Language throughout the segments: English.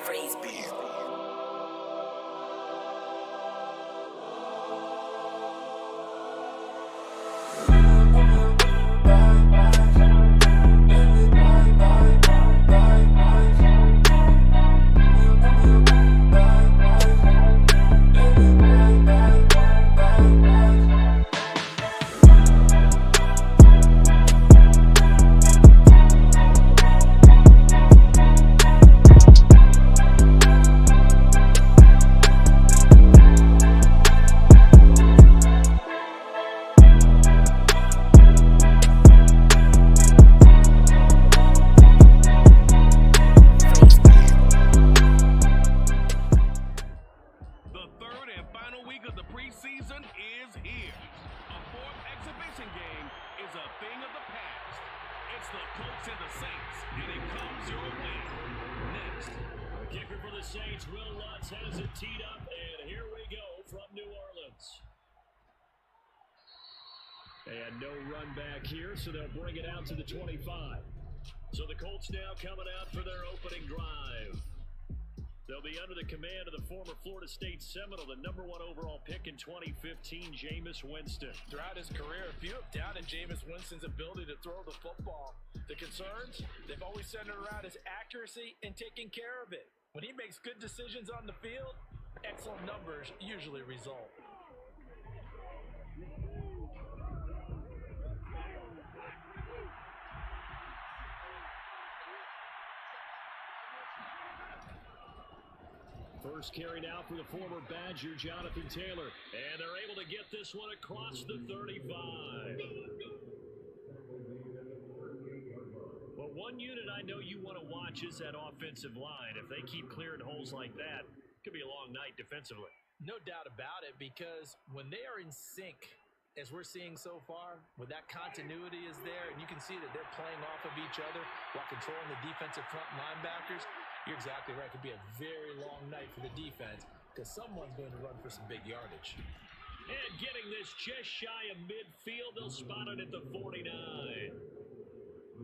Freeze beat. Preseason is here. A fourth exhibition game is a thing of the past. It's the Colts and the Saints, and it comes your way. Next. The kicker for the Saints, Will Lutz, has it teed up, and here we go from New Orleans. And no run back here, so they'll bring it out to the 25. So the Colts now coming out for their opening drive. They'll be under the command of the former Florida State Seminole, the #1 overall pick in 2015, Jameis Winston. Throughout his career, few have doubted Jameis Winston's ability to throw the football. The concerns, they've always centered around his accuracy and taking care of it. When he makes good decisions on the field, excellent numbers usually result. First carry now for the former Badger, Jonathan Taylor. And they're able to get this one across the 35. Well, one unit I know you want to watch is that offensive line. If they keep clearing holes like that, it could be a long night defensively. No doubt about it, because when they are in sync, as we're seeing so far, when that continuity is there, and you can see that they're playing off of each other while controlling the defensive front linebackers, you're exactly right. It could be a very long night for the defense because someone's going to run for some big yardage. And getting this just shy of midfield, they'll spot it at the 49.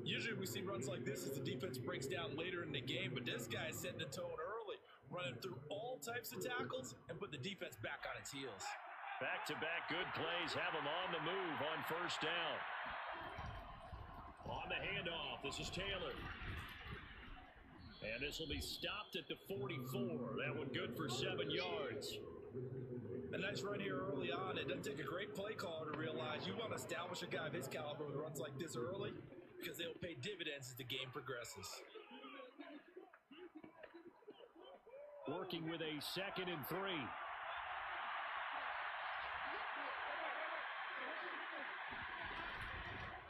Usually we see runs like this as the defense breaks down later in the game, but this guy is setting the tone early, running through all types of tackles and put the defense back on its heels. Back-to-back good plays have them on the move on first down. On the handoff, this is Taylor. And this will be stopped at the 44. That one good for 7 yards. A nice run here early on. It doesn't take a great play caller to realize you want to establish a guy of his caliber with runs like this early because they'll pay dividends as the game progresses. Working with a 2nd and 3.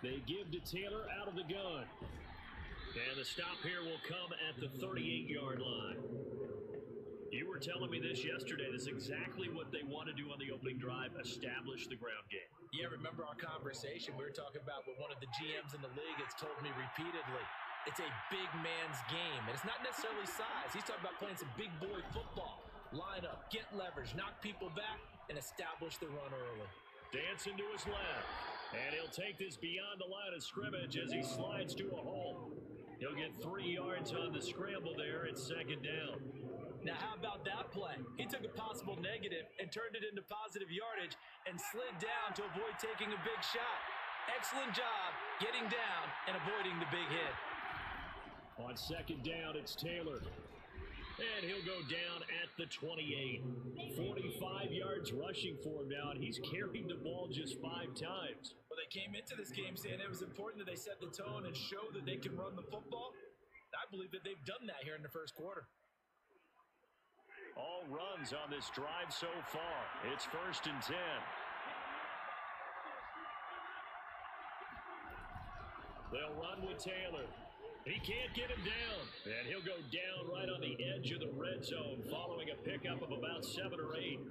They give to Taylor out of the gun. And the stop here will come at the 38-yard line. You were telling me this yesterday. This is exactly what they want to do on the opening drive, establish the ground game. Yeah, remember our conversation? We were talking about what one of the GMs in the league has told me repeatedly. It's a big man's game, and it's not necessarily size. He's talking about playing some big boy football. Line up, get leverage, knock people back, and establish the run early. Dancing to his left. And he'll take this beyond the line of scrimmage as he slides to a hole. He'll get 3 yards on the scramble there at 2nd down. Now, how about that play? He took a possible negative and turned it into positive yardage and slid down to avoid taking a big shot. Excellent job getting down and avoiding the big hit. On 2nd down, it's Taylor. And he'll go down at the 28. 45 yards rushing for him now, and he's carried the ball just 5 times. Well, they came into this game saying it was important that they set the tone and show that they can run the football. I believe that they've done that here in the first quarter. All runs on this drive so far. It's 1st and 10. They'll run with Taylor. He can't get him down, and he'll go down right on the edge of the red zone following a pickup of about 7 or 8.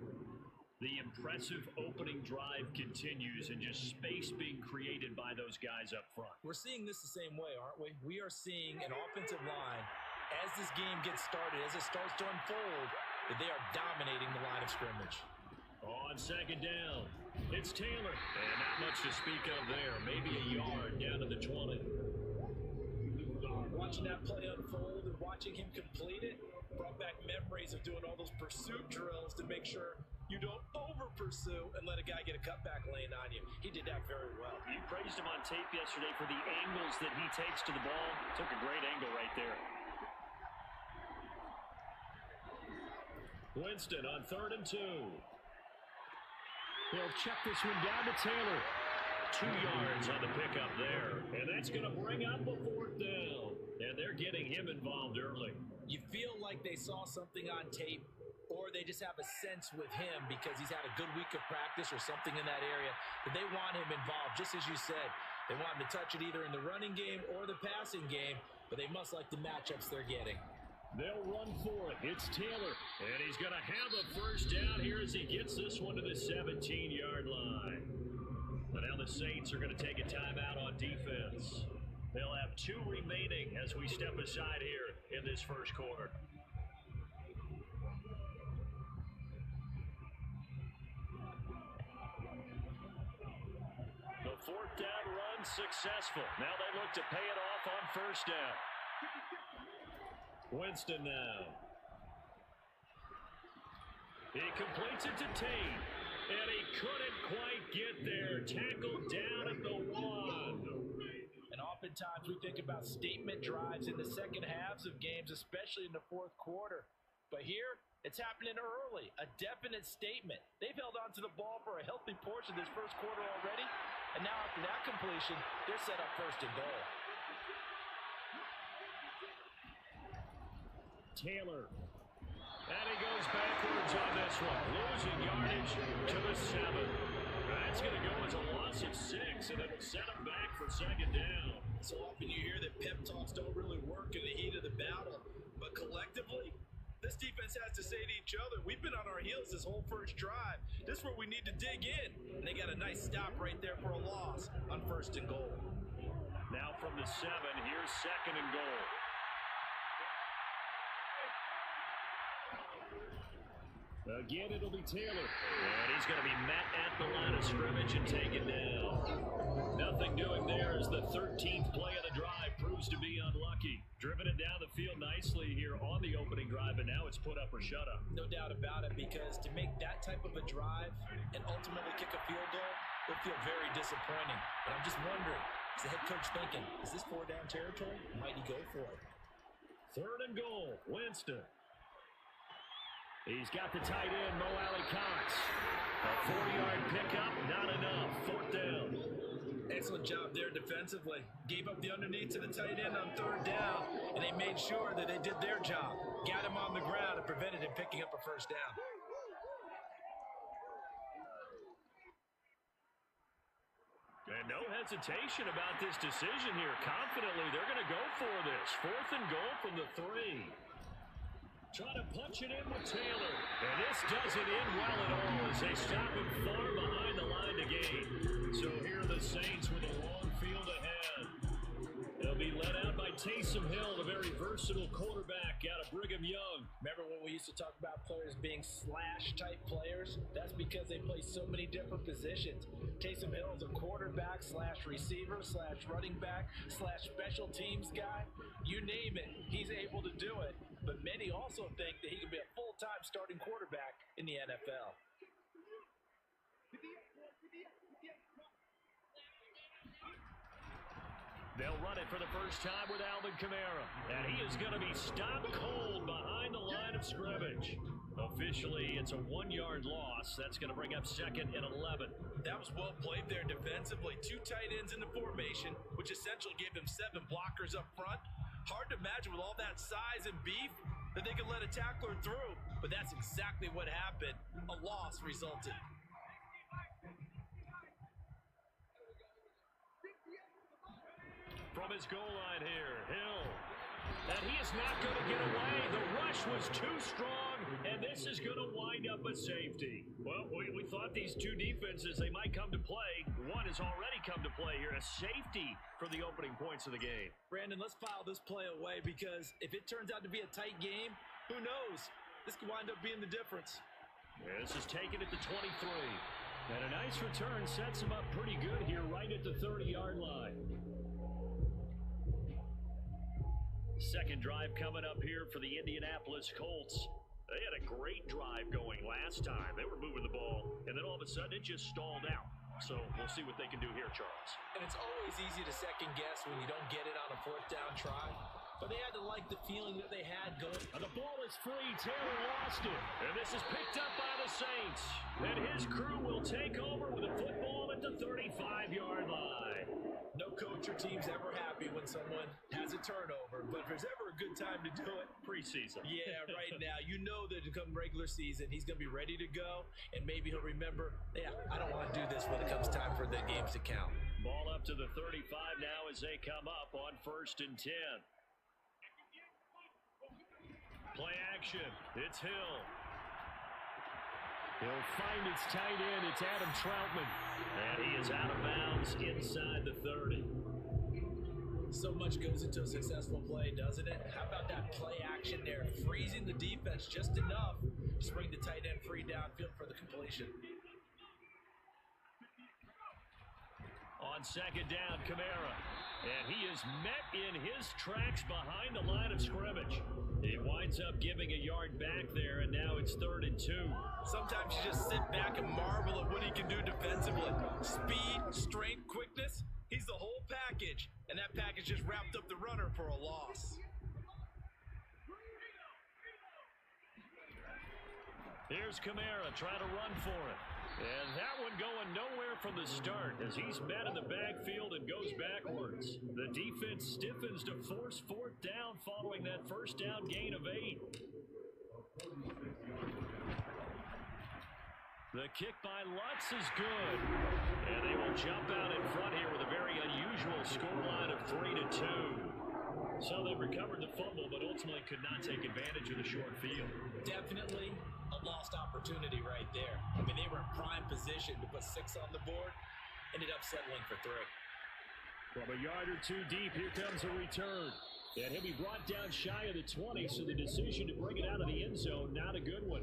The impressive opening drive continues and just space being created by those guys up front. We're seeing this the same way, aren't we? We are seeing an offensive line as this game gets started, as it starts to unfold, that they are dominating the line of scrimmage. On 2nd down, it's Taylor, and not much to speak of there. Maybe a yard down to the 20. Watching that play unfold and watching him complete it, Brought back memories of doing all those pursuit drills to make sure you don't over-pursue and let a guy get a cutback lane on you. He did that very well. You praised him on tape yesterday for the angles that he takes to the ball. Took a great angle right there. Winston on 3rd and 2. He'll check this one down to Taylor. 2 yards on the pickup there. And that's going to bring up a 4th down. And they're getting him involved early. You feel like they saw something on tape, or they just have a sense with him because he's had a good week of practice or something in that area that they want him involved. Just as you said, they want him to touch it either in the running game or the passing game, but they must like the matchups they're getting. They'll run for it. It's Taylor, and he's going to have a 1st down here as he gets this one to the 17-yard line. But now the Saints are going to take a timeout on defense. They'll have 2 remaining as we step aside here in this first quarter. The 4th down run successful. Now they look to pay it off on 1st down. Winston now. He completes it to Tate. And he couldn't quite get there. Tackled down at the 1. And oftentimes we think about statement drives in the second halves of games, especially in the 4th quarter. But here, it's happening early. A definite statement. They've held on to the ball for a healthy portion of this first quarter already. And now after that completion, they're set up 1st and goal. Taylor. And he goes backwards on this one. Losing yardage to the 7. That's going to go as a loss of 6, and it'll set him back for 2nd down. So often you hear that pep talks don't really work in the heat of the battle. But collectively, this defense has to say to each other, we've been on our heels this whole first drive. This is where we need to dig in. And they got a nice stop right there for a loss on 1st and goal. Now from the 7, here's 2nd and goal. Again, it'll be Taylor. And he's going to be met at the line of scrimmage and taken down. Nothing doing there as the 13th play of the drive proves to be unlucky. Driven it down the field nicely here on the opening drive, and now it's put up or shut up. No doubt about it, because to make that type of a drive and ultimately kick a field goal will feel very disappointing. But I'm just wondering, is the head coach thinking, is this 4-down territory? Might he go for it? 3rd and goal, Winston. He's got the tight end, Mo Alley Cox. A 40-yard pickup, not enough. 4th down. Excellent job there defensively. Gave up the underneath to the tight end on 3rd down, and they made sure that they did their job. Got him on the ground and prevented him picking up a 1st down. And no hesitation about this decision here. Confidently, they're going to go for this. 4th and goal from the 3. Trying to punch it in with Taylor. And this doesn't end well at all as they stop him far behind the line to gain. So here are the Saints with a long field ahead. They'll be led out by Taysom Hill, the very versatile quarterback out of Brigham Young. Remember when we used to talk about players being slash-type players? That's because they play so many different positions. Taysom Hill is a quarterback slash receiver slash running back slash special teams guy. You name it, he's able to do it. But many also think that he can be a full-time starting quarterback in the NFL. They'll run it for the first time with Alvin Kamara. And he is going to be stopped cold behind the line of scrimmage. Officially, it's a 1-yard loss. That's going to bring up 2nd and 11. That was well played there defensively. 2 tight ends in the formation, which essentially gave them 7 blockers up front. Hard to imagine with all that size and beef that they could let a tackler through. But that's exactly what happened. A loss resulted. From his goal line here, Hill. And he is not going to get away. The rush was too strong, and this is going to wind up a safety. Well, we thought these two defenses, they might come to play. One has already come to play here, a safety for the opening points of the game. Brandon, let's file this play away because if it turns out to be a tight game, who knows? This could wind up being the difference. Yeah, this is taken at the 23. And a nice return sets him up pretty good here right at the 30-yard line. Second drive coming up here for the Indianapolis Colts. They had a great drive going last time. They were moving the ball, and then all of a sudden it just stalled out. So we'll see what they can do here, Charles. And it's always easy to second guess when you don't get it on a fourth down try. But they had to like the feeling that they had going. And the ball is free. Taylor lost it. And this is picked up by the Saints. And his crew will take over with a football at the 35-yard line. No coach or team's ever happy when someone has a turnover. But if there's ever a good time to do it, preseason. Yeah, right now. You know that come regular season, he's going to be ready to go. And maybe he'll remember, yeah, I don't want to do this when it comes time for the games to count. Ball up to the 35 now as they come up on 1st and 10. Play action. It's Hill. He'll find his tight end. It's Adam Troutman. And he is out of bounds inside the 30. So much goes into a successful play, doesn't it? How about that play action there? Freezing the defense just enough to bring the tight end free downfield for the completion. On second down, Kamara. And he is met in his tracks behind the line of scrimmage. He winds up giving a yard back there, and now it's 3rd and 2. Sometimes you just sit back and marvel at what he can do defensively. Speed, strength, quickness. He's the whole package. And that package just wrapped up the runner for a loss. Here's Kamara trying to run for it. And that one going nowhere from the start as he's met in the backfield and goes backwards. The defense stiffens to force 4th down following that first down gain of 8. The kick by Lutz is good. And they will jump out in front here with a very unusual scoreline of 3-2. So they recovered the fumble, but ultimately could not take advantage of the short field. Definitely a lost opportunity right there. I mean, they were in prime position to put 6 on the board. Ended up settling for 3. From a yard or 2 deep, here comes a return. And he'll be brought down shy of the 20, so the decision to bring it out of the end zone, not a good one.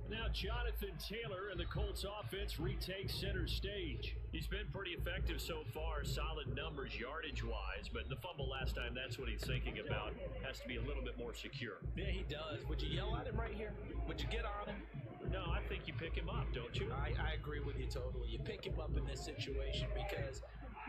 Now Jonathan Taylor and the Colts offense retakes center stage. He's been pretty effective so far, solid numbers yardage-wise, but the fumble last time, that's what he's thinking about. Has to be a little bit more secure. Yeah, he does. Would you yell at him right here? Would you get on him? No, I think you pick him up, don't you? I agree with you totally. You pick him up in this situation because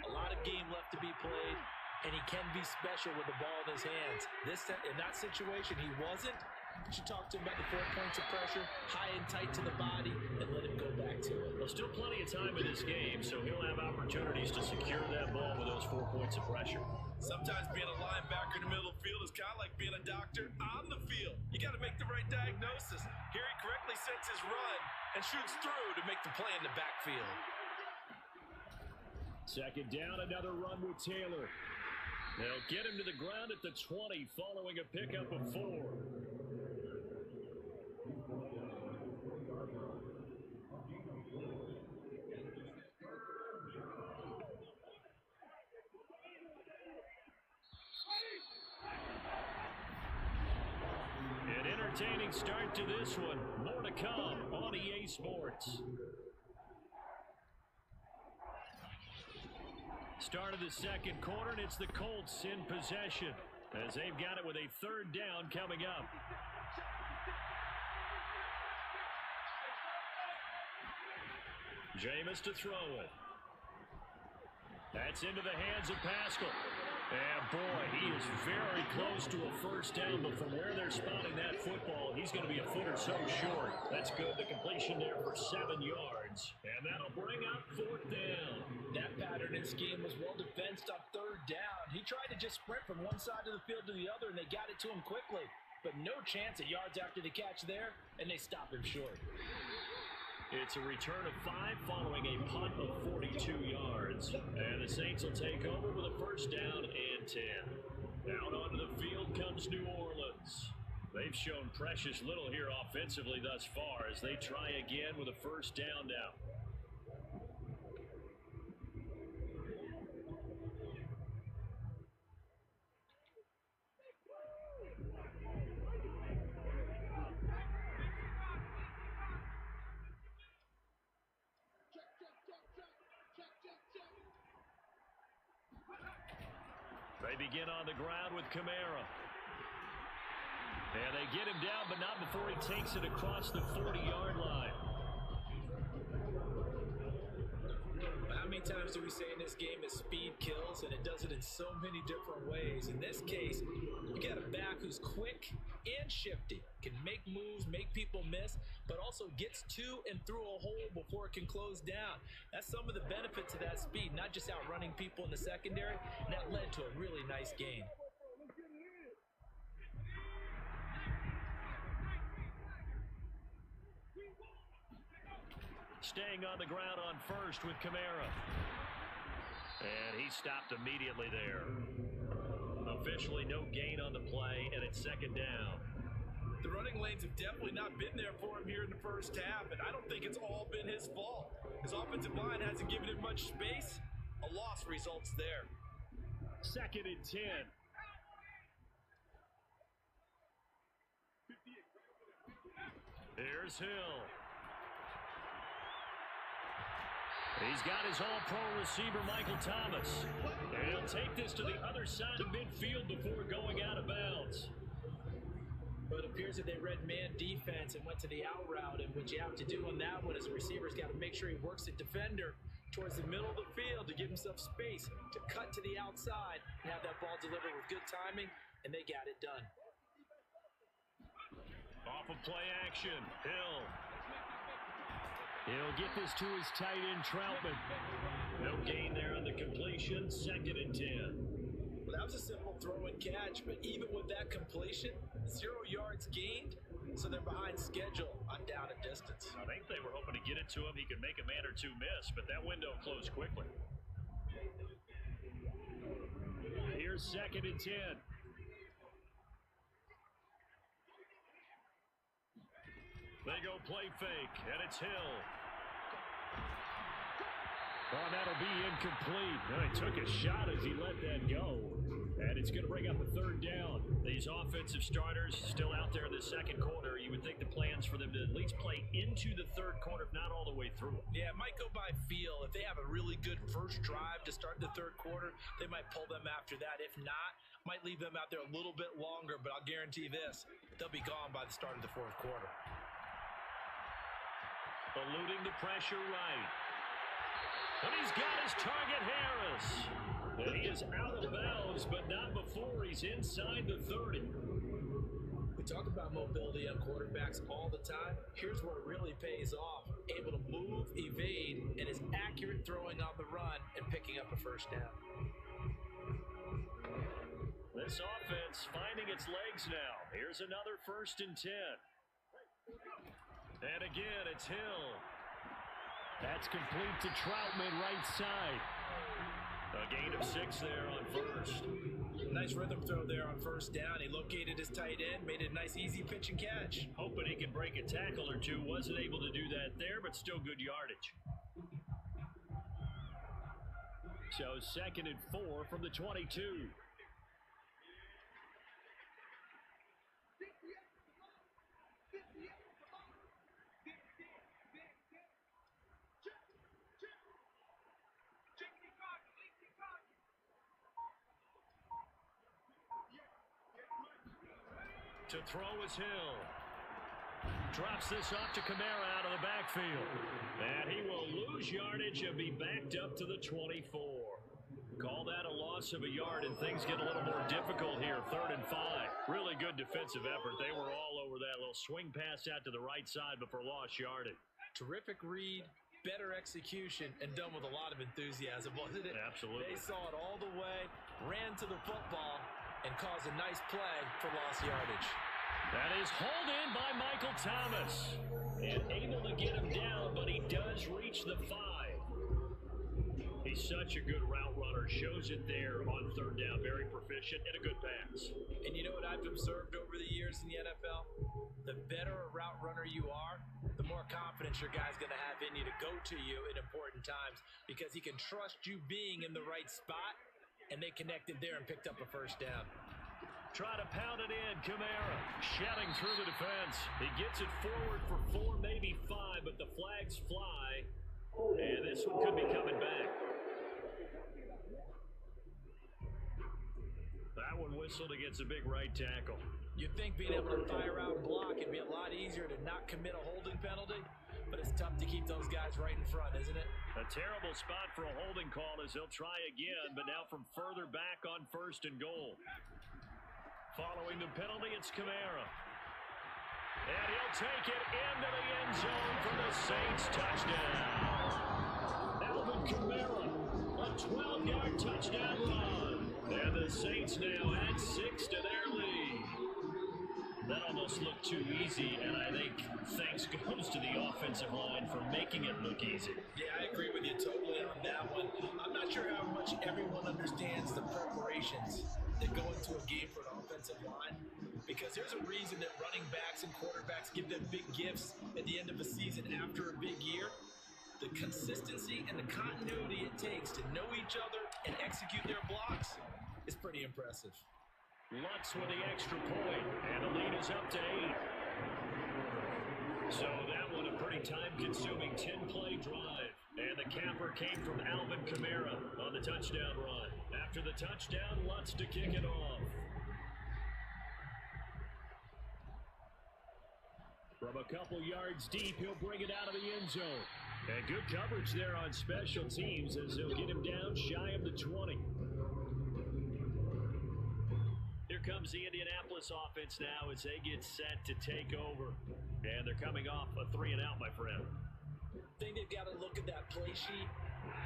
a lot of game left to be played, and he can be special with the ball in his hands. In that situation, he wasn't. But you talk to him about the 4 points of pressure, high and tight to the body, and let him go back to it. Well, still plenty of time in this game, so he'll have opportunities to secure that ball with those 4 points of pressure. Sometimes being a linebacker in the middle of the field is kind of like being a doctor on the field. You got to make the right diagnosis. Here he correctly sets his run and shoots through to make the play in the backfield. Second down, another run with Taylor. They'll get him to the ground at the 20 following a pickup of 4. An entertaining start to this one. More to come on EA Sports. Start of the second quarter, and it's the Colts in possession as they've got it with a 3rd down coming up. Jameis to throw it. That's into the hands of Pascal. And boy, he is very close to a first down, but from where they're spotting that football, he's going to be a foot or so short. That's good. The completion there for 7 yards. And that'll bring up 4th down. That pattern and scheme was well defensed on 3rd down. He tried to just sprint from one side of the field to the other, and they got it to him quickly. But no chance at yards after the catch there, and they stop him short. It's a return of 5 following a punt of 42 yards. And the Saints will take over with a first down and 10. Out onto the field comes New Orleans. They've shown precious little here offensively thus far as they try again with a first down now. They begin on the ground with Kamara. And they get him down, but not before he takes it across the 40-yard line. How many times do we say in this game that speed kills, and it does it in so many different ways? In this case, you got a back who's quick and shifty, can make moves, make people miss, but also gets to and through a hole before it can close down. That's some of the benefits of that speed, not just outrunning people in the secondary, and that led to a really nice gain. Staying on the ground on first with Kamara. And he stopped immediately there. Officially no gain on the play, and it's second down. The running lanes have definitely not been there for him here in the first half, and I don't think it's all been his fault. His offensive line hasn't given him much space. A loss results there. Second and 10. Here's Hill. He's got his all-pro receiver, Michael Thomas. And he'll take this to the other side of midfield before going out of bounds. But it appears that they read man defense and went to the out route. And what you have to do on that one as a receiver's got to make sure he works the defender towards the middle of the field to give himself space to cut to the outside and have that ball delivered with good timing, and they got it done. Off of play action, Hill. He'll get this to his tight end, Troutman. No gain there on the completion, second and 10. Well, that was a simple throw and catch, but even with that completion, 0 yards gained, so they're behind schedule on down and distance. I think they were hoping to get it to him. He could make a man or two miss, but that window closed quickly. Here's second and 10. They go play fake, and it's Hill. Oh, that'll be incomplete. No, he took a shot as he let that go. And it's going to bring up a third down. These offensive starters still out there in the second quarter. You would think the plans for them to at least play into the third quarter, if not all the way through. Yeah, it might go by feel. If they have a really good first drive to start the third quarter, they might pull them after that. If not, might leave them out there a little bit longer. But I'll guarantee this, they'll be gone by the start of the fourth quarter. Eluding the pressure right. And he's got his target, Harris. And he is out of bounds, but not before he's inside the 30. We talk about mobility on quarterbacks all the time. Here's where it really pays off. Able to move, evade, and is accurate throwing on the run and picking up a first down. This offense finding its legs now. Here's another first and 10. And again, it's Hill. That's complete to Troutman, right side. A gain of 6 there on first. Nice rhythm throw there on first down. He located his tight end, made it a nice easy pitch and catch. Hoping he can break a tackle or two. Wasn't able to do that there, but still good yardage. So second and 4 from the 22. To throw is Hill. Drops this off to Kamara out of the backfield. And he will lose yardage and be backed up to the 24. Call that a loss of a yard, and things get a little more difficult here. 3rd and 5. Really good defensive effort. They were all over that little swing pass out to the right side before lost yardage. Terrific read, better execution, and done with a lot of enthusiasm, wasn't it? Absolutely. They saw it all the way, ran to the football, and caused a nice play for lost yardage. That is hauled in by Michael Thomas. And able to get him down, but he does reach the 5. He's such a good route runner. Shows it there on 3rd down. Very proficient and a good pass. And you know what I've observed over the years in the NFL? The better a route runner you are, the more confidence your guy's going to have in you to go to you at important times, because he can trust you being in the right spot. And they connected there and picked up a first down. Try to pound it in. Kamara shedding through the defense. He gets it forward for 4, maybe 5, but the flags fly. And this one could be coming back. That one whistled against a big right tackle. You'd think being able to fire out and block it'd be a lot easier to not commit a holding penalty, but it's tough to keep those guys right in front, isn't it? A terrible spot for a holding call as he'll try again, but now from further back on 1st and goal. Following the penalty, it's Kamara. And he'll take it into the end zone for the Saints touchdown. Alvin Kamara, a 12-yard touchdown run. And the Saints now add 6 to their lead. That almost looked too easy, and I think thanks goes to the offensive line for making it look easy. Yeah, I agree with you totally on that one. I'm not sure how much everyone understands the preparations that go into a game for an offensive line, because there's a reason that running backs and quarterbacks give them big gifts at the end of a season after a big year. The consistency and the continuity it takes to know each other and execute their blocks is pretty impressive. Lutz with the extra point, and the lead is up to 8. So that one a pretty time-consuming 10-play drive. And the capper came from Alvin Kamara on the touchdown run. After the touchdown, Lutz to kick it off. From a couple yards deep, he'll bring it out of the end zone. And good coverage there on special teams as they'll get him down shy of the 20. Here comes the Indianapolis offense now as they get set to take over. And they're coming off a 3-and-out, my friend. I think they've got to look at that play sheet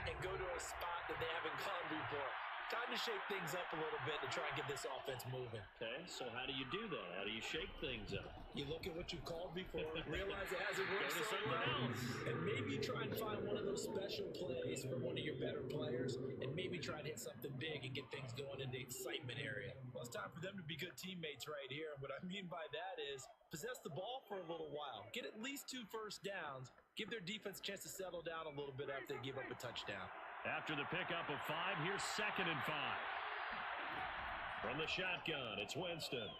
and go to a spot that they haven't gone before. Time to shake things up a little bit to try and get this offense moving. Okay, so how do you do that? How do you shake things up? You look at what you called before, realize it hasn't worked so well, and maybe try and find one of those special plays for one of your better players, and maybe try and hit something big and get things going in the excitement area. Well, it's time for them to be good teammates right here. What I mean by that is possess the ball for a little while, get at least 2 first downs, give their defense a chance to settle down a little bit after they give up a touchdown. After the pickup of 5, here's 2nd and 5. From the shotgun, it's Winston.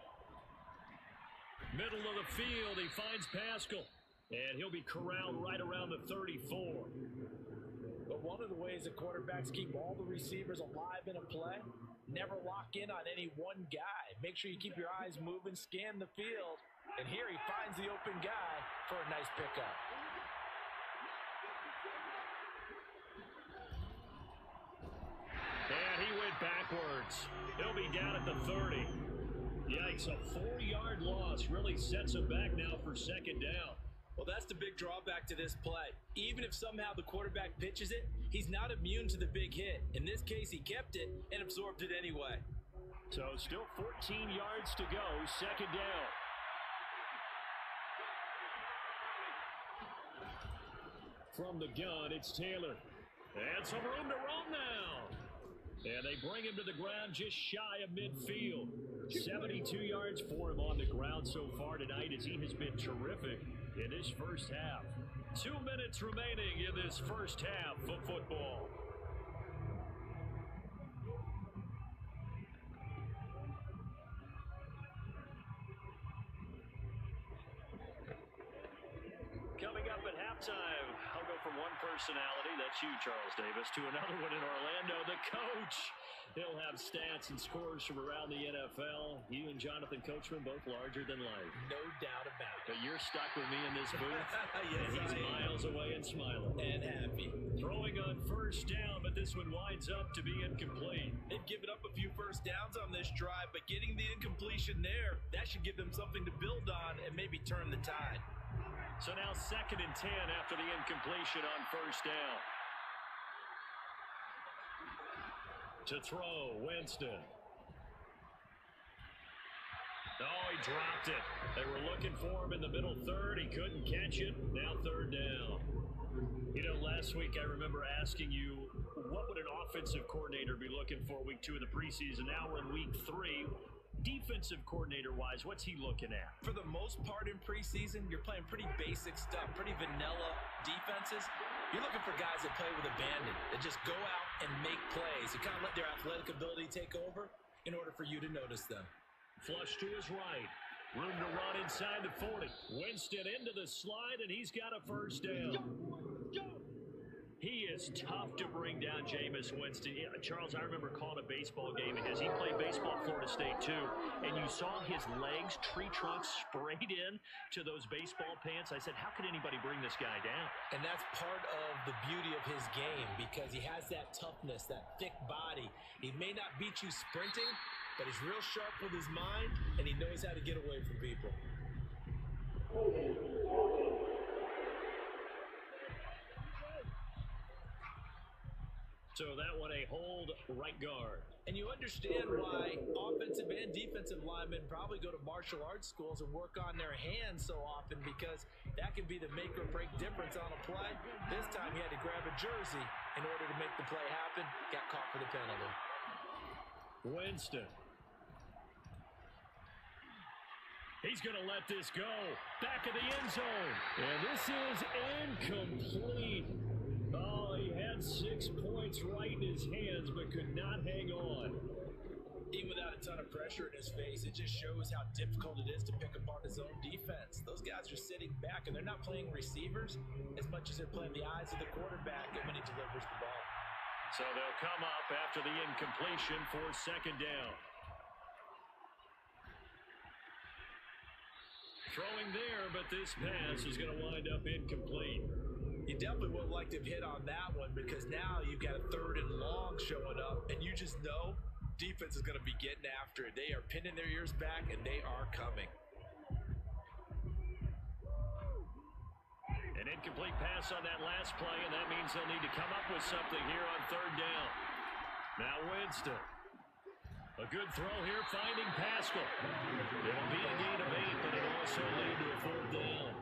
Middle of the field, he finds Pascal. And he'll be corralled right around the 34. But one of the ways that quarterbacks keep all the receivers alive in a play, never lock in on any one guy. Make sure you keep your eyes moving, scan the field. And here he finds the open guy for a nice pickup. And he went backwards. He'll be down at the 30. Yikes, a 4-yard loss really sets him back now for 2nd down. Well, that's the big drawback to this play. Even if somehow the quarterback pitches it, he's not immune to the big hit. In this case, he kept it and absorbed it anyway. So still 14 yards to go, 2nd down. From the gun, it's Taylor. And some room to roam now. And they bring him to the ground just shy of midfield. 72 yards for him on the ground so far tonight as he has been terrific in this first half. 2 minutes remaining in this first half of football. Coming up at halftime, I'll go from one personality, that's you, Charles Davis, to another one in Orlando, the coach. He'll have stats and scores from around the NFL. You and Jonathan Coachman both larger than life. No doubt about it. But you're stuck with me in this booth. Yes, and he's miles away and smiling. And happy. Throwing on 1st down, but this one winds up to be incomplete. They've given up a few first downs on this drive, but getting the incompletion there, that should give them something to build on and maybe turn the tide. So now 2nd and 10 after the incompletion on 1st down. To throw, Winston. Oh, he dropped it. They were looking for him in the middle third. He couldn't catch it. Now 3rd down. You know, last week I remember asking you, what would an offensive coordinator be looking for week 2 of the preseason? Now we're in week 3. Defensive coordinator-wise, what's he looking at? For the most part in preseason, you're playing pretty basic stuff, pretty vanilla defenses. You're looking for guys that play with abandon, that just go out and make plays, and kind of let their athletic ability take over in order for you to notice them. Flush to his right. Room to run inside the 40. Winston into the slide, and he's got a 1st down. He is tough to bring down, Jameis Winston. Yeah, Charles, I remember calling a baseball game of his. He played baseball at Florida State, too. And you saw his legs, tree trunks sprayed in to those baseball pants. I said, how could anybody bring this guy down? And that's part of the beauty of his game because he has that toughness, that thick body. He may not beat you sprinting, but he's real sharp with his mind, and he knows how to get away from people. So that one a hold right guard. And you understand why offensive and defensive linemen probably go to martial arts schools and work on their hands so often because that can be the make or break difference on a play. This time he had to grab a jersey in order to make the play happen. Got caught for the penalty. Winston. He's going to let this go. Back of the end zone. And this is incomplete. Oh, he had 6 points right in his hands, but could not hang on. Even without a ton of pressure in his face, it just shows how difficult it is to pick apart his own defense. Those guys are sitting back, and they're not playing receivers as much as they're playing the eyes of the quarterback when he delivers the ball. So they'll come up after the incompletion for second down. Throwing there, but this pass is going to wind up incomplete. You definitely would have liked to have hit on that one because now you've got a 3rd and long showing up, and you just know defense is going to be getting after it. They are pinning their ears back, and they are coming. An incomplete pass on that last play, and that means they'll need to come up with something here on 3rd down. Now Winston. A good throw here, finding Pascal. It'll be a gain of 8, but it'll also lead to a 4th down.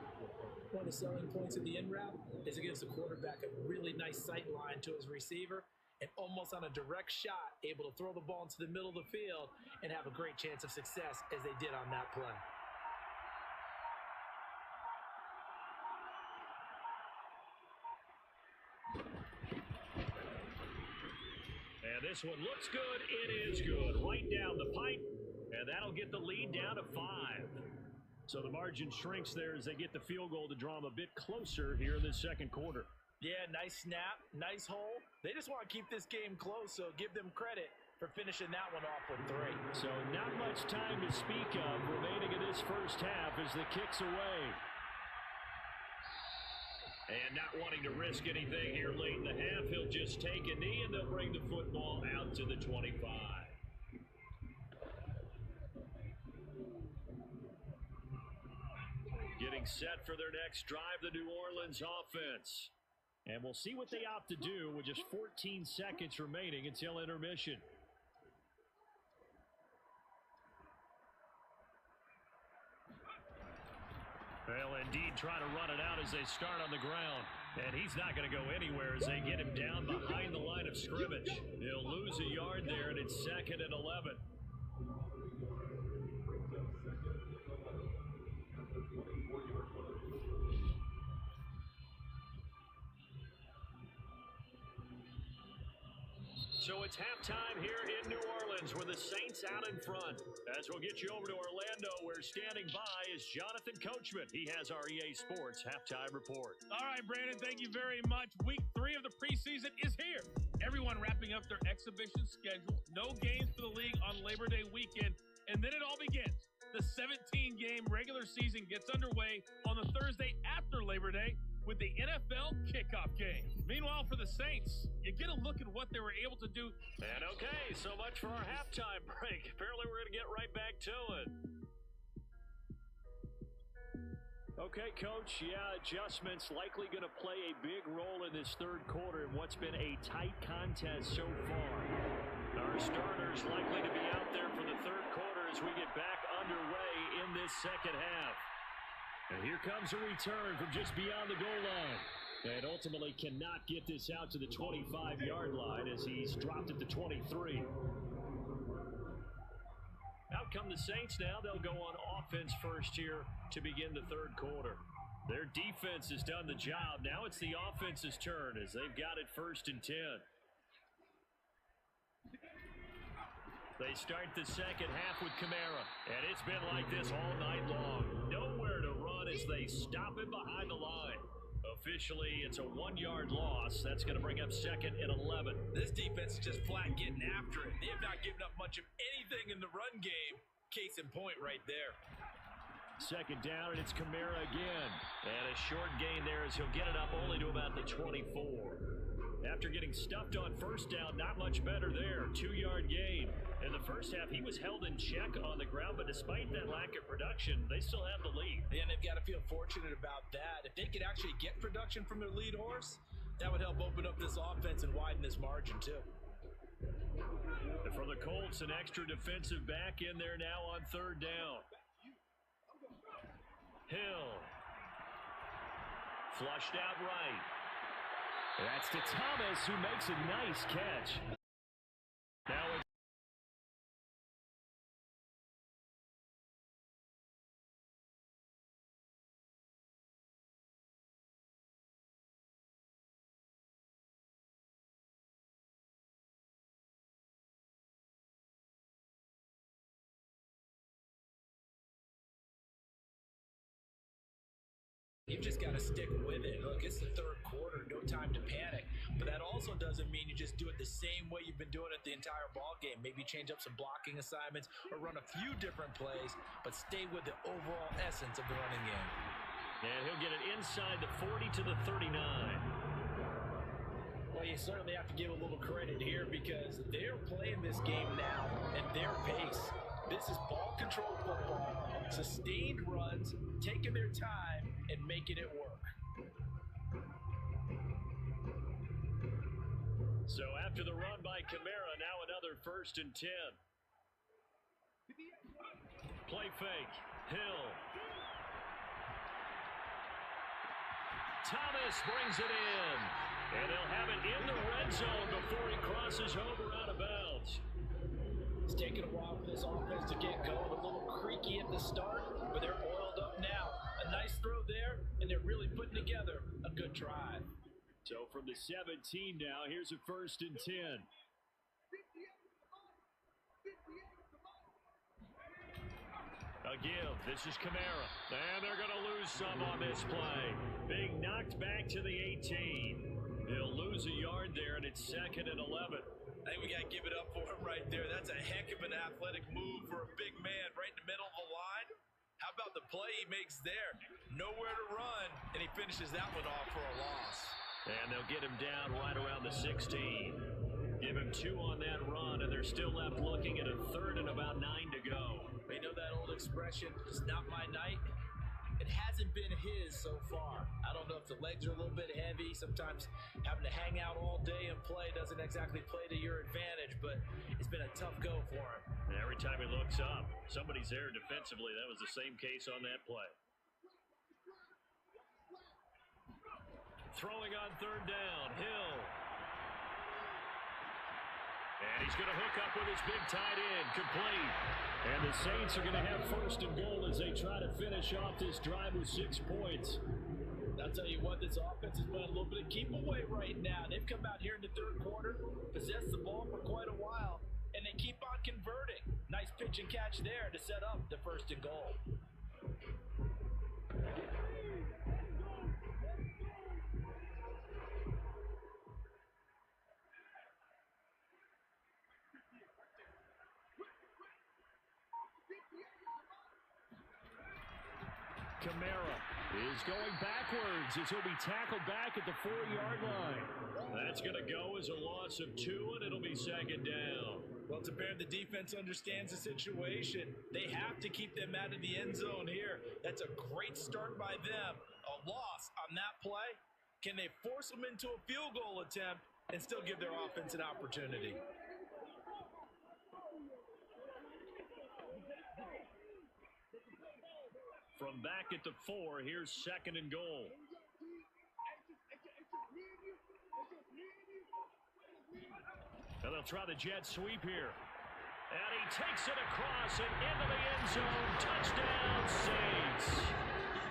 One of the selling points of the in route is it gives the quarterback a really nice sight line to his receiver and almost on a direct shot able to throw the ball into the middle of the field and have a great chance of success as they did on that play. And this one looks good. It is good. Right down the pipe, and that'll get the lead down to 5. So the margin shrinks there as they get the field goal to draw them a bit closer here in the second quarter. Yeah, nice snap, nice hole. They just want to keep this game close, so give them credit for finishing that one off with 3. So not much time to speak of remaining in this first half as the kick's away. And not wanting to risk anything here late in the half, he'll just take a knee and they'll bring the football out to the 25. Getting set for their next drive, the New Orleans offense. And we'll see what they opt to do with just 14 seconds remaining until intermission. They'll indeed try to run it out as they start on the ground. And he's not going to go anywhere as they get him down behind the line of scrimmage. He'll lose a yard there, and it's 2nd and 11. So it's halftime here in New Orleans with the Saints out in front. As we'll get you over to Orlando, where standing by is Jonathan Coachman. He has our EA Sports halftime report. All right, Brandon, thank you very much. Week 3 of the preseason is here. Everyone wrapping up their exhibition schedule. No games for the league on Labor Day weekend, and then it all begins. The 17-game regular season gets underway on the Thursday after Labor Day with the NFL kickoff game. Meanwhile, for the Saints, you get a look at what they were able to do. And okay, so much for our halftime break. Apparently, we're going to get right back to it. Okay, Coach, yeah, adjustments likely going to play a big role in this third quarter in what's been a tight contest so far. Our starters likely to be out there for the third quarter as we get back underway in this second half. And here comes a return from just beyond the goal line. And ultimately cannot get this out to the 25-yard line as he's dropped it to 23. Out come the Saints now. They'll go on offense first here to begin the third quarter. Their defense has done the job. Now it's the offense's turn as they've got it 1st and 10. They start the second half with Kamara, and it's been like this all night long. Nowhere to run as they stop him behind the line. A officially, it's a 1-yard loss. That's going to bring up 2nd and 11. This defense is just flat getting after it. They have not given up much of anything in the run game. Case in point right there. 2nd down, and it's Kamara again. And a short gain there as he'll get it up only to about the 24. After getting stuffed on 1st down, not much better there. 2-yard gain. In the first half, he was held in check on the ground, but despite that lack of production, they still have the lead. And they've got to feel fortunate about that. If they could actually get production from their lead horse, that would help open up this offense and widen this margin too. And for the Colts, an extra defensive back in there now on 3rd down. Hill. Flushed out right. That's to Thomas, who makes a nice catch. Now it's You've just got to stick with it. Look, it's the 3rd quarter, no time to panic. But that also doesn't mean you just do it the same way you've been doing it the entire ball game. Maybe change up some blocking assignments or run a few different plays, but stay with the overall essence of the running game. And he'll get it inside the 40 to the 39. Well, you certainly have to give a little credit here because they're playing this game now at their pace. This is ball control football, sustained runs, taking their time, and making it work. So after the run by Kamara, now another 1st and 10. Play fake. Hill. Thomas brings it in. And they'll have it in the red zone before he crosses over out of bounds. It's taken a while for this offense to get going. A little creaky at the start, but they're oiled up now. A nice throw there, and they're really putting together a good drive. So from the 17 now, here's a 1st and 10. A give. This is Kamara. And they're going to lose some on this play. Being knocked back to the 18. He'll lose a yard there, and it's 2nd and 11. I think we got to give it up for him right there. That's a heck of an athletic move for a big man right in the middle of the line. How about the play he makes there? Nowhere to run, and he finishes that one off for a loss. And they'll get him down right around the 16. Give him 2 on that run, and they're still left looking at a 3rd and about 9 to go. You know that old expression, it's not my night? It hasn't been his so far. I don't know if the legs are a little bit heavy. Sometimes having to hang out all day and play doesn't exactly play to your advantage, but it's been a tough go for him. Every time he looks up, somebody's there defensively. That was the same case on that play. Throwing on 3rd down, Hill. And he's going to hook up with his big tight end, complete. And the Saints are going to have 1st and goal as they try to finish off this drive with 6 points. I'll tell you what, this offense has been a little bit of keep away right now. They've come out here in the 3rd quarter, possessed the ball for quite a while, and they keep on converting. Nice pitch and catch there to set up the 1st and goal. Kamara is going backwards as he'll be tackled back at the 4-yard line. That's going to go as a loss of 2, and it'll be 2nd down. Well, it's apparent the defense understands the situation. They have to keep them out of the end zone here. That's a great start by them. A loss on that play. Can they force them into a field goal attempt and still give their offense an opportunity? From back at the 4, here's 2nd and goal. And they'll try the jet sweep here. And he takes it across and into the end zone. Touchdown, Saints.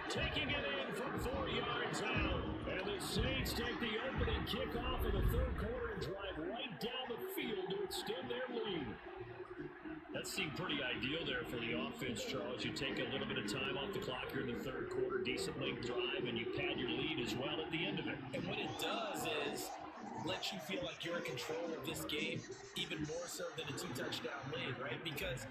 Taking it in from 4 yards out. And the Saints take the opening kickoff of the 3rd quarter and drive right down the field to extend their lead. That seemed pretty ideal there for the offense, Charles. You take a little bit of time off the clock here in the third quarter, decent length drive, and you pad your lead as well at the end of it. And what it does is let you feel like you're in control of this game, even more so than a 2-touchdown lead, right? Because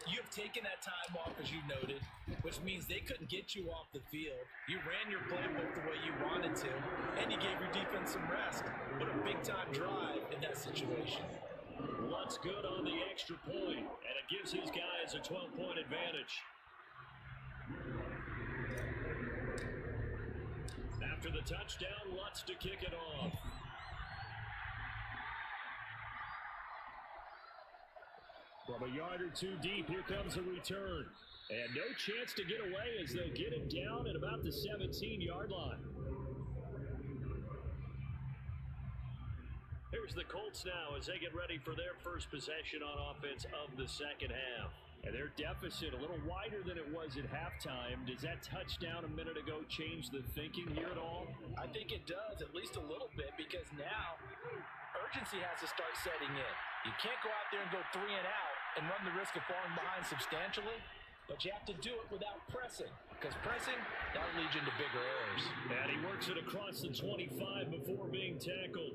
you've taken that time off, as you noted, which means they couldn't get you off the field. You ran your playbook the way you wanted to, and you gave your defense some rest. But a big-time drive in that situation. Lutt's good on the extra point, and it gives his guys a 12-point advantage. After the touchdown, Lutt's to kick it off. From a yard or two deep, here comes a return. And no chance to get away as they'll get it down at about the 17-yard line. Here's the Colts now as they get ready for their first possession on offense of the second half. And their deficit a little wider than it was at halftime. Does that touchdown a minute ago change the thinking here at all? I think it does, at least a little bit, because now urgency has to start setting in. You can't go out there and go 3 and out and run the risk of falling behind substantially, but you have to do it without pressing, because pressing, that'll lead you into bigger errors. And he works it across the 25 before being tackled.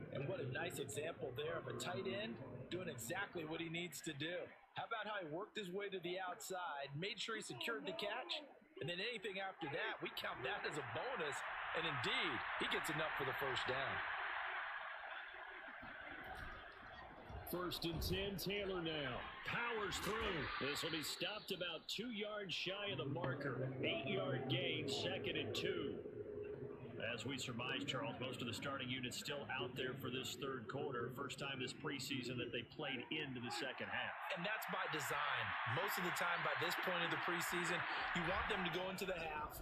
And what a nice example there of a tight end doing exactly what he needs to do. How about how he worked his way to the outside, made sure he secured the catch, and then anything after that, we count that as a bonus, and indeed, he gets enough for the first down. 1st and 10, Taylor now. Powers through. This will be stopped about 2 yards shy of the marker. 8-yard gain, 2nd and 2. As we surmise, Charles, most of the starting units still out there for this third quarter. First time this preseason that they played into the second half. And that's by design. Most of the time by this point of the preseason, you want them to go into the half,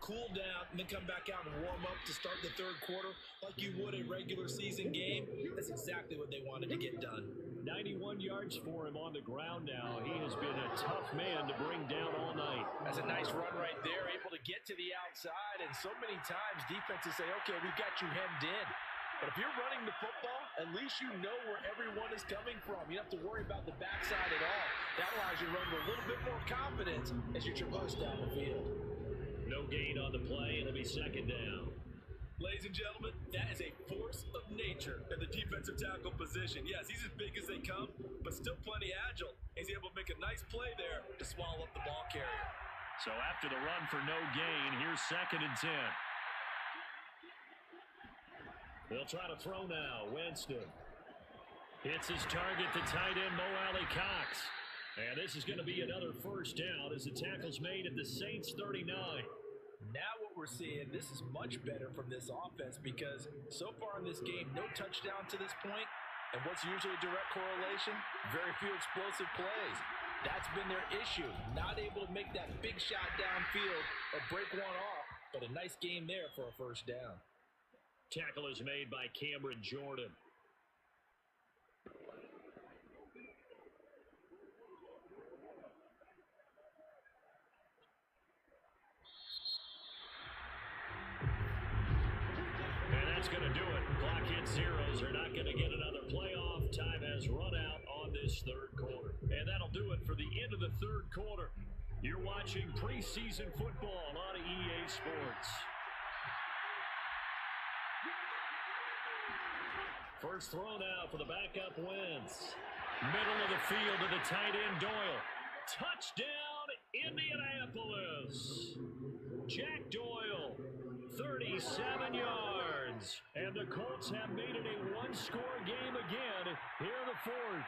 cool down, and then come back out and warm up to start the third quarter like you would a regular season game. That's exactly what they wanted to get done. 91 yards for him on the ground now. He has been a tough man to bring down all night. That's a nice run right there, able to get to the outside, and so many times defenses say, okay, we've got you hemmed in. But if you're running the football, at least you know where everyone is coming from. You don't have to worry about the backside at all. That allows you to run with a little bit more confidence as you traverse down the field. No gain on the play, and it'll be 2nd down. Ladies and gentlemen, that is a force of nature in the defensive tackle position. Yes, he's as big as they come, but still plenty agile. He's able to make a nice play there to swallow up the ball carrier. So after the run for no gain, here's 2nd and 10. They'll try to throw now. Winston hits his target, the tight end, Mo Alley Cox. And this is going to be another first down as the tackle's made at the Saints 39. Now what we're seeing, this is much better from this offense because so far in this game, no touchdown to this point. And what's usually a direct correlation? Very few explosive plays. That's been their issue. Not able to make that big shot downfield or break one off, but a nice game there for a first down. Tackle is made by Cameron Jordan. That's going to do it. Clock hits zeros. They're not going to get another playoff. Time has run out on this third quarter. And that'll do it for the end of the third quarter. You're watching preseason football on EA Sports. First throw now for the backup Wentz. Middle of the field to the tight end Doyle. Touchdown, Indianapolis. Jack Doyle, 37 yards. And the Colts have made it a one-score game again here in the fourth.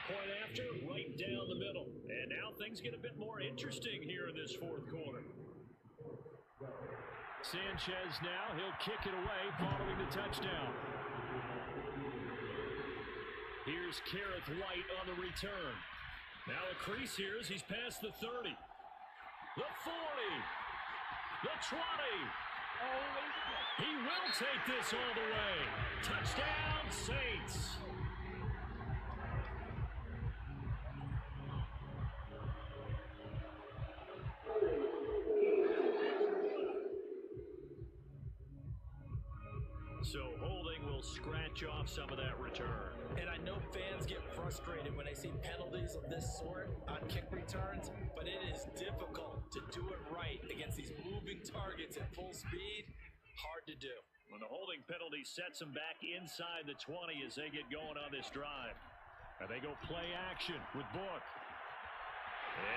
Point after, right down the middle. And now things get a bit more interesting here in this fourth quarter. Sanchez now, he'll kick it away following the touchdown. Here's Kareth White on the return. Now a crease here as he's past the 30. The 40. The 20. He will take this all the way. Touchdown, Saints. So holding will will scratch off some of that return. And I know fans get frustrated when they see penalties of this sort on kick returns, but it is difficult to do it right against these moving targets at full speed. Hard to do. When the holding penalty sets them back inside the 20 as they get going on this drive. And they go play action with Book.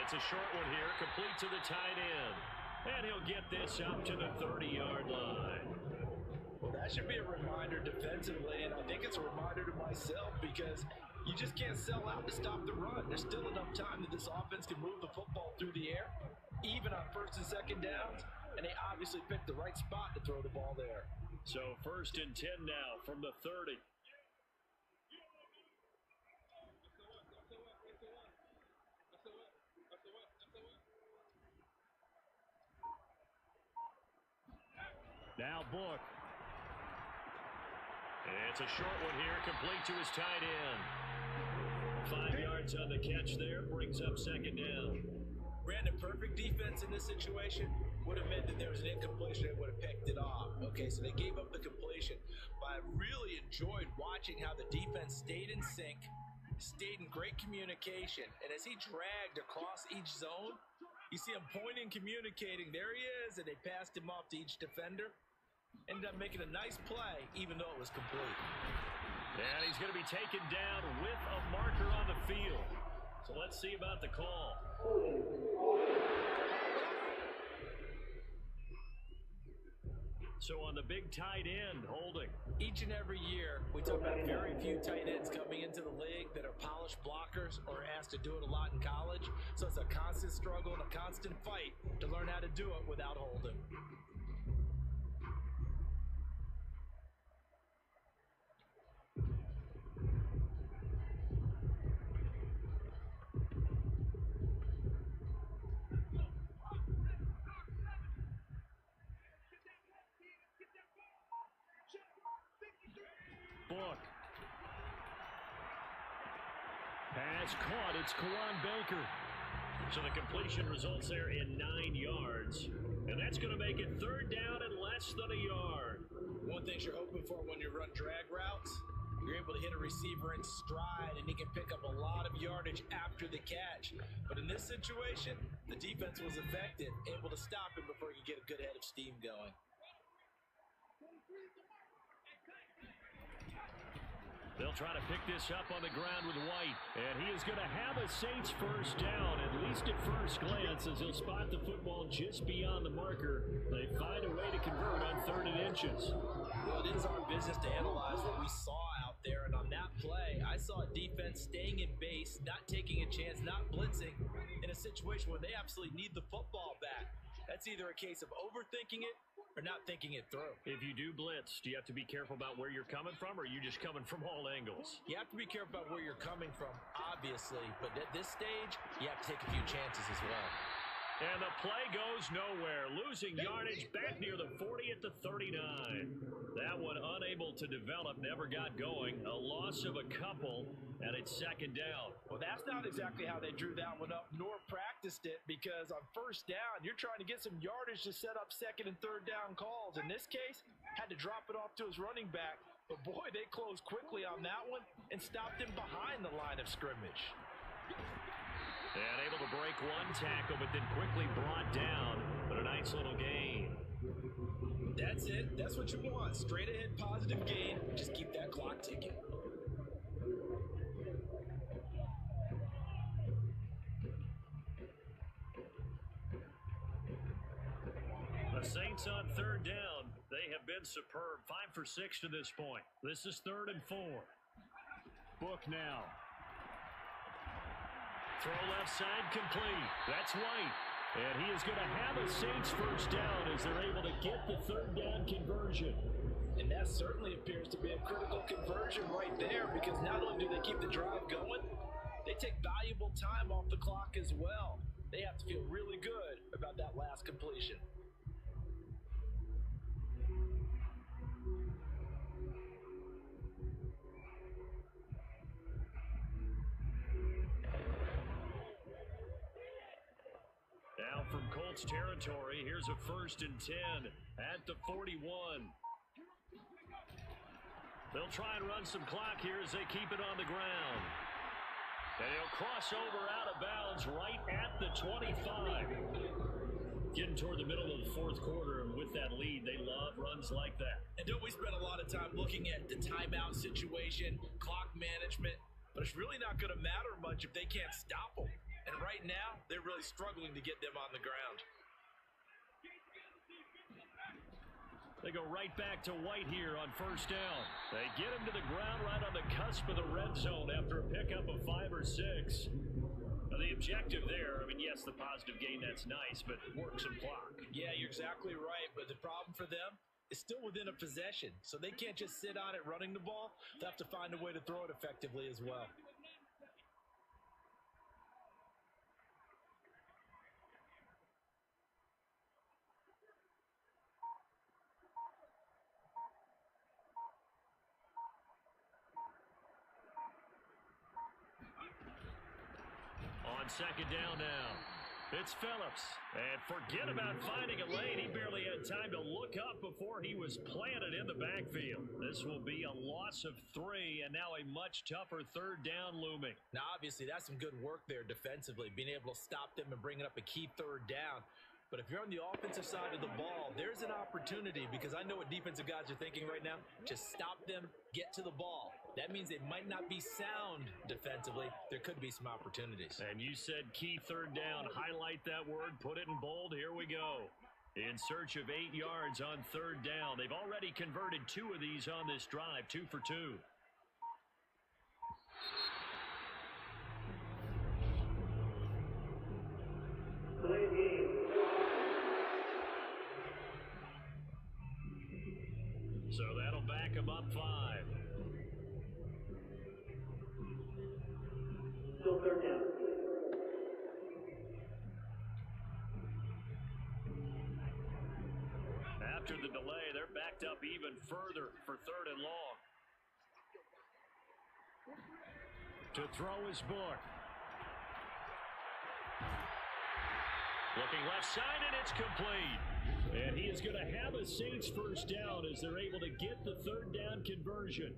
It's a short one here, complete to the tight end. And he'll get this up to the 30-yard line. Well, that should be a reminder defensively, and I think it's a reminder to myself because you just can't sell out to stop the run. There's still enough time that this offense can move the football through the air, even on first and second downs, and they obviously picked the right spot to throw the ball there. So 1st and 10 now from the 30. Now Book. It's a short one here, complete to his tight end. 5 yards on the catch there, brings up 2nd down. Brandon, perfect defense in this situation would have meant that there was an incompletion and would have picked it off. Okay, so they gave up the completion. But I really enjoyed watching how the defense stayed in sync, stayed in great communication, and as he dragged across each zone, you see him pointing, communicating. There he is, and they passed him off to each defender. Ended up making a nice play, even though it was complete. And he's going to be taken down with a marker on the field. So let's see about the call. So on the big tight end, holding. Each and every year, we talk about very few tight ends coming into the league that are polished blockers or asked to do it a lot in college. So it's a constant struggle and a constant fight to learn how to do it without holding. Book. Pass caught. It's Kawan Baker. So the completion results there in 9 yards. And that's going to make it 3rd down and less than a yard. One thing you're hoping for when you run drag routes, you're able to hit a receiver in stride and he can pick up a lot of yardage after the catch. But in this situation, the defense was effective, able to stop him before he could get a good head of steam going. They'll try to pick this up on the ground with White. And he is going to have a Saints 1st down, at least at first glance, as he'll spot the football just beyond the marker. They find a way to convert on 3rd and inches. Well, it is our business to analyze what we saw out there. And on that play, I saw a defense staying in base, not taking a chance, not blitzing, in a situation where they absolutely need the football back. That's either a case of overthinking it or not thinking it through. If you do blitz, do you have to be careful about where you're coming from, or are you just coming from all angles? You have to be careful about where you're coming from, obviously, but at this stage, you have to take a few chances as well. And the play goes nowhere, losing yardage back near the 40 at the 39. That one unable to develop, never got going. A loss of a couple, and it's 2nd down. Well, that's not exactly how they drew that one up, nor practiced it, because on 1st down, you're trying to get some yardage to set up 2nd and 3rd down calls. In this case, had to drop it off to his running back, but boy, they closed quickly on that one and stopped him behind the line of scrimmage. And able to break one tackle, but then quickly brought down. But a nice little gain. That's it. That's what you want. Straight ahead positive gain. Just keep that clock ticking. The Saints on 3rd down. They have been superb. 5 for 6 to this point. This is 3rd and 4. Book now. Throw left side complete. That's White. And he is going to have a Saints 1st down as they're able to get the 3rd down conversion. And that certainly appears to be a critical conversion right there, because not only do they keep the drive going, they take valuable time off the clock as well. They have to feel really good about that last completion. Now from Colts territory, here's a 1st and 10 at the 41. They'll try and run some clock here as they keep it on the ground. And he'll cross over out of bounds right at the 25. Getting toward the middle of the fourth quarter, and with that lead, they love runs like that. And don't we spend a lot of time looking at the timeout situation, clock management, but it's really not going to matter much if they can't stop them. And right now, they're really struggling to get them on the ground. They go right back to White here on first down. They get him to the ground right on the cusp of the red zone after a pickup of 5 or 6. Now the objective there, I mean, yes, the positive gain, that's nice, but work some clock. Yeah, you're exactly right, but the problem for them is still within a possession, so they can't just sit on it running the ball. They have to find a way to throw it effectively as well. On second down now, it's Phillips. And forget about finding a lane. He barely had time to look up before he was planted in the backfield. This will be a loss of 3, and now a much tougher third down looming. Now, obviously, that's some good work there defensively, being able to stop them and bringing up a key third down. But if you're on the offensive side of the ball, there's an opportunity, because I know what defensive guys are thinking right now. Just stop them, get to the ball. That means they might not be sound defensively. There could be some opportunities. And you said key third down. Highlight that word. Put it in bold. Here we go. In search of 8 yards on third down. They've already converted 2 of these on this drive. 2 for 2. So that'll back them up 5. Still third down. After the delay, they're backed up even further for third and long. To throw his Book. Looking left side, and it's complete. And he is going to have a Saints first down as they're able to get the third down conversion.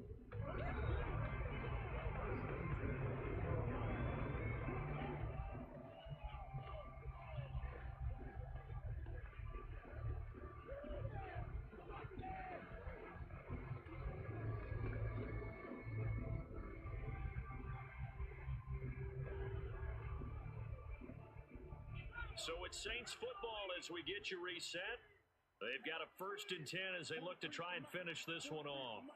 So it's Saints football as we get you reset. They've got a 1st and 10 as they look to try and finish this one off.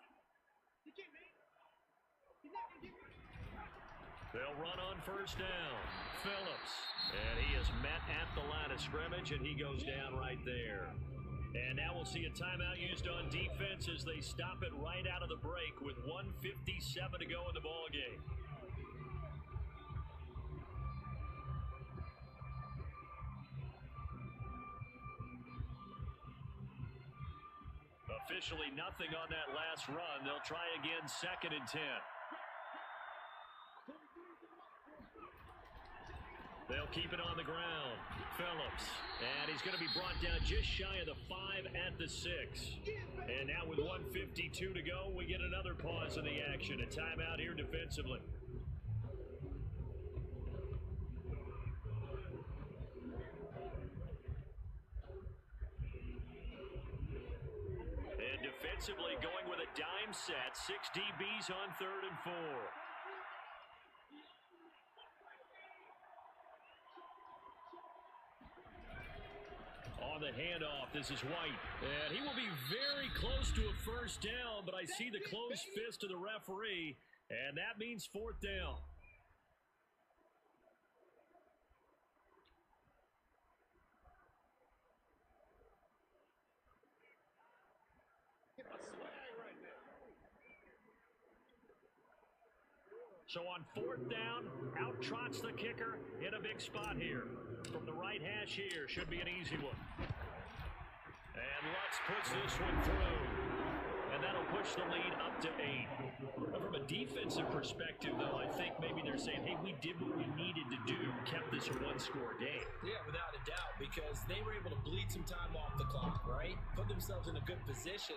They'll run on first down. Phillips. And he is met at the line of scrimmage, and he goes down right there. And now we'll see a timeout used on defense as they stop it right out of the break with 1:57 to go in the ballgame. Officially nothing on that last run. They'll try again 2nd and 10. They'll keep it on the ground. Phillips. And he's going to be brought down just shy of the 5 at the 6. And now with 1:52 to go, we get another pause in the action. A timeout here defensively. Defensively going with a dime set. 6 DBs on 3rd and 4. On the handoff, this is White. And he will be very close to a first down, but I see the closed fist of the referee, and that means 4th down. So on 4th down, out trots the kicker in a big spot here. From the right hash here, should be an easy one. And Lutz puts this one through. And that'll push the lead up to 8. From a defensive perspective, though, I think maybe they're saying, hey, we did what we needed to do, kept this a 1-score game. Yeah, without a doubt, because they were able to bleed some time off the clock, right? Put themselves in a good position,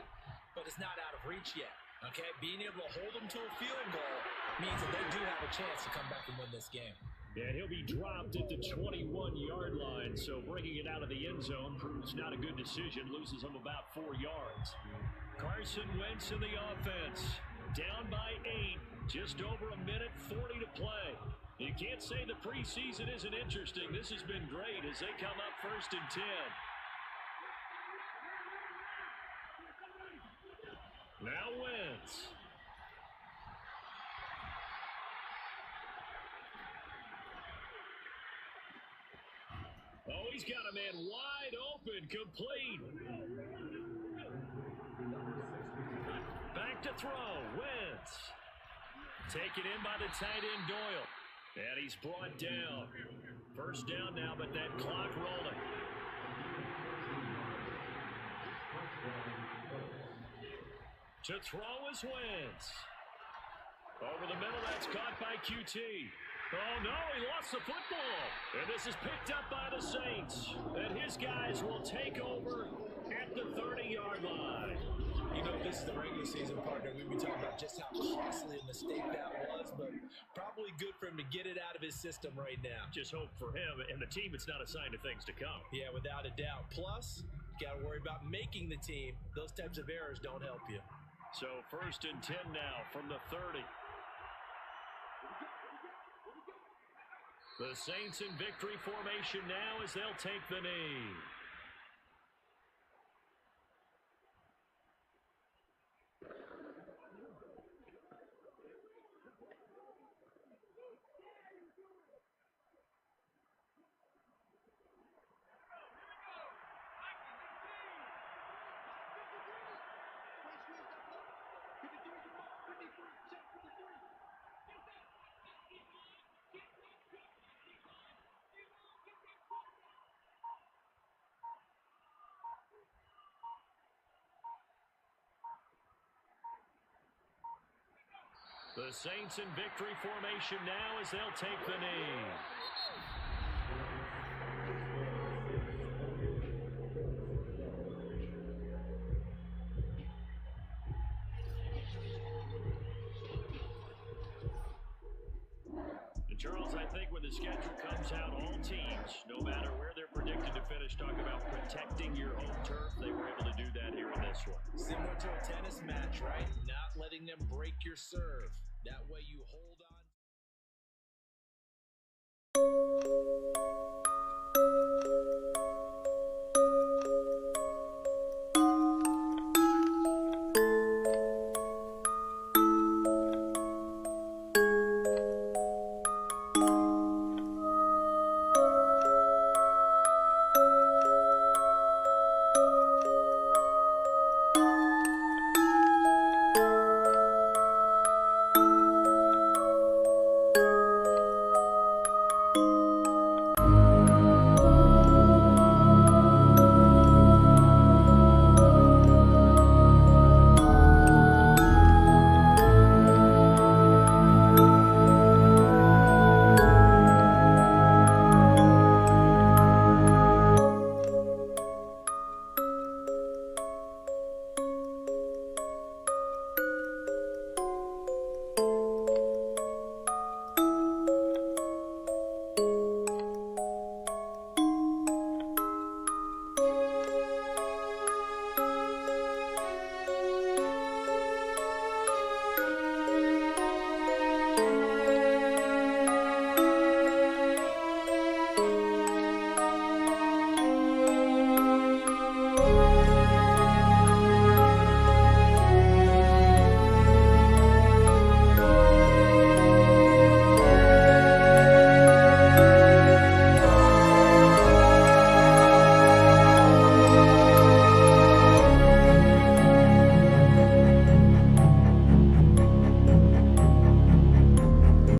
but it's not out of reach yet. Okay, being able to hold them to a field goal means that they do have a chance to come back and win this game. And he'll be dropped at the 21-yard line, so bringing it out of the end zone proves not a good decision, loses him about 4 yards. Carson Wentz in the offense, down by 8, just over a minute 40 to play. You can't say the preseason isn't interesting. This has been great as they come up 1st and 10. Now Wentz. Oh, he's got a man wide open, complete. Back to throw, Wentz. Taken in by the tight end, Doyle. And he's brought down. First down now, but that clock rolling. To throw is Wentz. Over the middle, that's caught by QT. Oh, no, he lost the football. And this is picked up by the Saints. And his guys will take over at the 30-yard line. You know, this is the regular season, partner. We've been talking about just how costly a mistake that was, but probably good for him to get it out of his system right now. Just hope for him and the team it's not a sign of things to come. Yeah, without a doubt. Plus, you got to worry about making the team. Those types of errors don't help you. So 1st and 10 now from the 30. The Saints in victory formation now as they'll take the knee. The Saints in victory formation now as they'll take the knee. And Charles, I think when the schedule comes out, all teams, no matter where they're predicted to finish, talk about protecting your home turf. They were able to do that here in this one. Similar to a tennis match, right? Not letting them break your serve. That way you hold on.